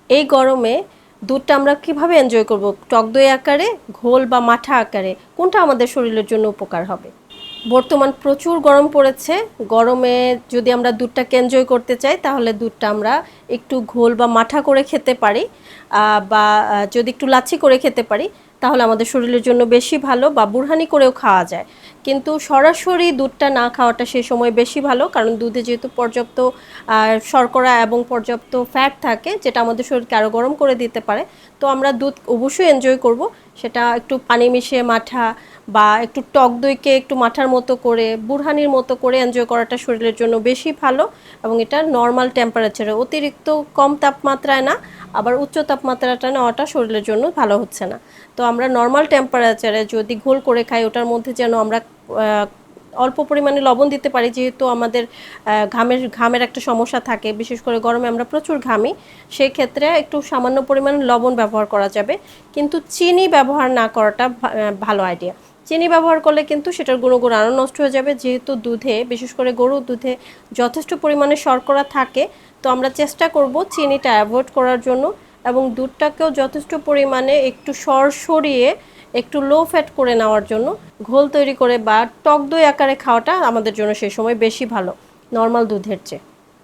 এই গরমে দুধটা আমরা কিভাবে এনজয় করব? টক দই আকারে, ঘোল বা মাঠা আকারে, কোনটা আমাদের শরীরের জন্য উপকার হবে? বর্তমান প্রচুর গরম পড়েছে। গরমে যদি আমরা দুধটাকে এনজয় করতে চাই তাহলে দুধটা আমরা একটু ঘোল বা মাঠা করে খেতে পারি, বা যদি একটু লাচ্ছি করে খেতে পারি তাহলে আমাদের শরীরের জন্য বেশি ভালো, বা বুরহানি করেও খাওয়া যায়। কিন্তু সরাসরি দুধটা না খাওয়াটা সে সময় বেশি ভালো, কারণ দুধে যেহেতু পর্যাপ্ত শর্করা এবং পর্যাপ্ত ফ্যাট থাকে যেটা আমাদের শরীরকে আরও গরম করে দিতে পারে। তো আমরা দুধ অবশ্যই এনজয় করব, সেটা একটু পানি মিশিয়ে মাঠা বা একটু টক দইকে একটু মাঠার মতো করে বুরহানির মতো করে এনজয় করাটা শরীরের জন্য বেশি ভালো। এবং এটা নর্মাল টেম্পারেচারে, অতিরিক্ত কম তাপমাত্রায় না, আবার উচ্চ তাপমাত্রাটা নেওয়াটা শরীরের জন্য ভালো হচ্ছে না। তো আমরা নর্মাল টেম্পারেচারে যদি ঘোল করে খাই, ওটার মধ্যে যেন আমরা অল্প পরিমাণে লবণ দিতে পারি, যেহেতু আমাদের ঘামের একটা সমস্যা থাকে, বিশেষ করে গরমে আমরা প্রচুর ঘামি, সেই ক্ষেত্রে একটু সামান্য পরিমাণ লবণ ব্যবহার করা যাবে। কিন্তু চিনি ব্যবহার না করাটা ভালো আইডিয়া। চিনি ব্যবহার করলে কিন্তু সেটার গুণগুণ আরও নষ্ট হয়ে যাবে, যেহেতু দুধে, বিশেষ করে গরুর দুধে যথেষ্ট পরিমাণে শর্করা থাকে। তো আমরা চেষ্টা করব চিনিটা অ্যাভয়েড করার জন্য, এবং দুধটাকেও যথেষ্ট পরিমাণে একটু সরিয়ে একটু লো ফ্যাট করে নেওয়ার জন্য ঘোল তৈরি করে বা টক দই আকারে খাওয়াটা আমাদের জন্য সেই সময় বেশি ভালো নর্মাল দুধের চেয়ে।